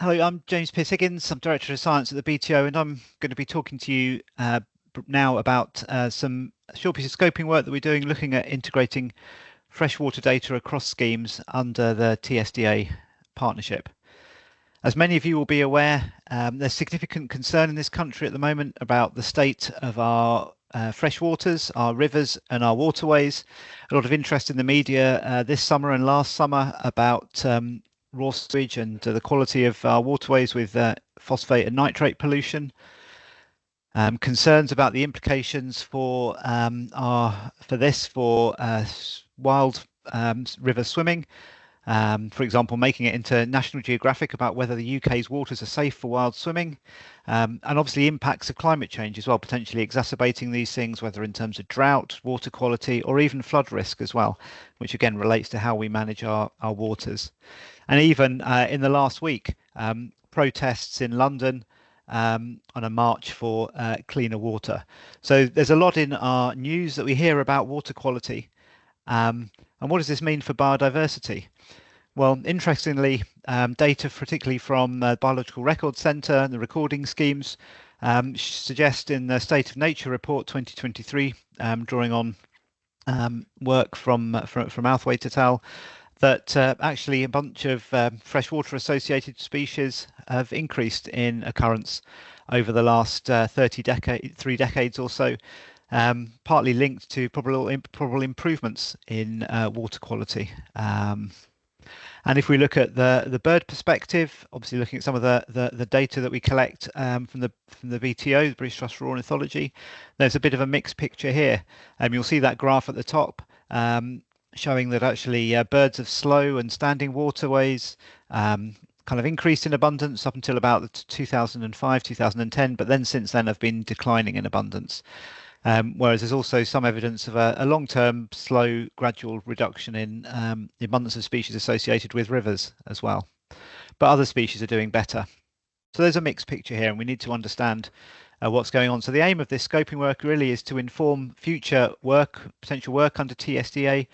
Hello, I'm James Pearce-Higgins. I'm Director of Science at the BTO, and I'm going to be talking to you now about some short piece of scoping work that we're doing looking at integrating freshwater data across schemes under the TSDA partnership. As many of you will be aware, there's significant concern in this country at the moment about the state of our freshwaters, our rivers and our waterways. A lot of interest in the media this summer and last summer about raw sewage and the quality of our waterways with phosphate and nitrate pollution. Concerns about the implications for wild river swimming. For example, making it into National Geographic about whether the UK's waters are safe for wild swimming, and obviously impacts of climate change as well, potentially exacerbating these things, whether in terms of drought, water quality, or even flood risk as well, which again relates to how we manage our waters. And even in the last week, protests in London on a march for cleaner water. So there's a lot in our news that we hear about water quality. And what does this mean for biodiversity? Well, interestingly, data particularly from the Biological Record Centre and the recording schemes suggest in the State of Nature report 2023, drawing on work from Mouthwaite et al., that actually a bunch of freshwater associated species have increased in occurrence over the last 3 decades or so, partly linked to probable improvements in water quality. And if we look at the bird perspective, obviously looking at some of the data that we collect from the BTO, the British Trust for Ornithology, there's a bit of a mixed picture here. You'll see that graph at the top showing that actually birds of slow and standing waterways kind of increased in abundance up until about 2005, 2010, but then since then have been declining in abundance. Whereas there's also some evidence of a long-term, slow, gradual reduction in the abundance of species associated with rivers as well. But other species are doing better. So there's a mixed picture here, and we need to understand what's going on. So the aim of this scoping work really is to inform future work, potential work under TSDA,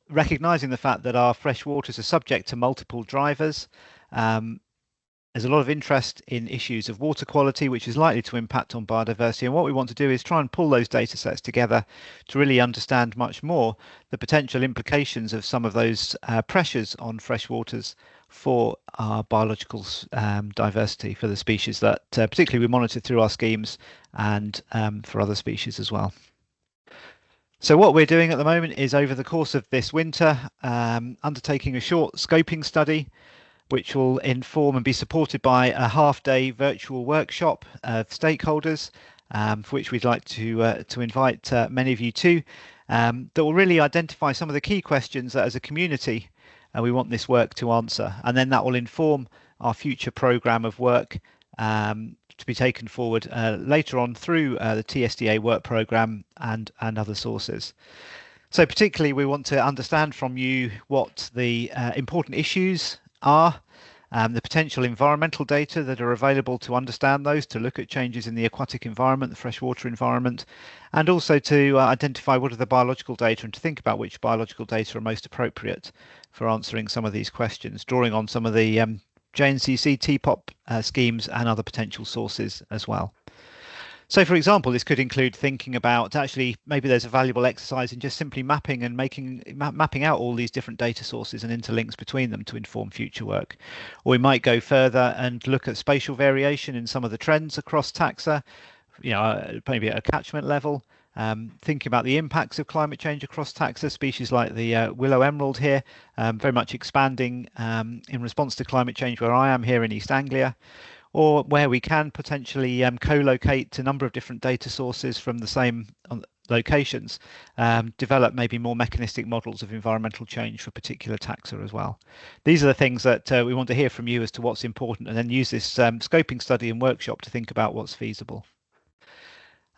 recognising the fact that our fresh waters are subject to multiple drivers. There's a lot of interest in issues of water quality, which is likely to impact on biodiversity. And what we want to do is try and pull those data sets together to really understand much more the potential implications of some of those pressures on freshwaters for our biological diversity, for the species that particularly we monitor through our schemes, and for other species as well. So what we're doing at the moment is, over the course of this winter, undertaking a short scoping study which will inform and be supported by a half-day virtual workshop of stakeholders, for which we'd like to invite many of you to, that will really identify some of the key questions that as a community we want this work to answer. And then that will inform our future programme of work to be taken forward later on through the TSDA work programme and other sources. So particularly we want to understand from you what the important issues are, the potential environmental data that are available to understand those, to look at changes in the aquatic environment, the freshwater environment, and also to identify what are the biological data and to think about which biological data are most appropriate for answering some of these questions, drawing on some of the JNCC TPOP schemes and other potential sources as well. So, for example, this could include thinking about actually maybe there's a valuable exercise in just simply mapping and mapping out all these different data sources and interlinks between them to inform future work. Or we might go further and look at spatial variation in some of the trends across taxa, maybe at a catchment level. Thinking about the impacts of climate change across taxa, species like the willow emerald here, very much expanding in response to climate change where I am here in East Anglia. Or where we can potentially co-locate a number of different data sources from the same locations, develop maybe more mechanistic models of environmental change for particular taxa as well. These are the things that we want to hear from you as to what's important, and then use this scoping study and workshop to think about what's feasible.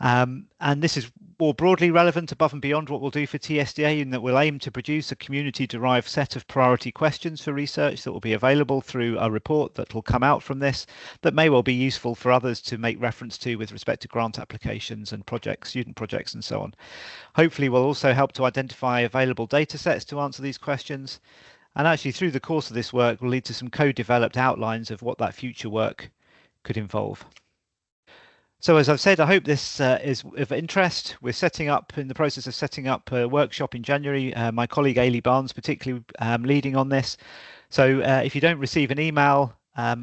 And this is more broadly relevant above and beyond what we'll do for TSDA, in that we'll aim to produce a community-derived set of priority questions for research that will be available through a report that will come out from this, that may well be useful for others to make reference to with respect to grant applications and projects, student projects and so on. Hopefully we'll also help to identify available data sets to answer these questions, And actually, through the course of this work, will lead to some co-developed outlines of what that future work could involve. So as I've said, I hope this is of interest. We're in the process of setting up a workshop in January. My colleague Ailey Barnes particularly leading on this. So if you don't receive an email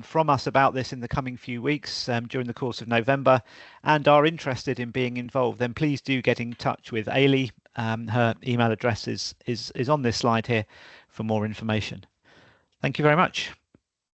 from us about this in the coming few weeks during the course of November and are interested in being involved, then please do get in touch with Ailey. Her email address is on this slide here for more information. Thank you very much.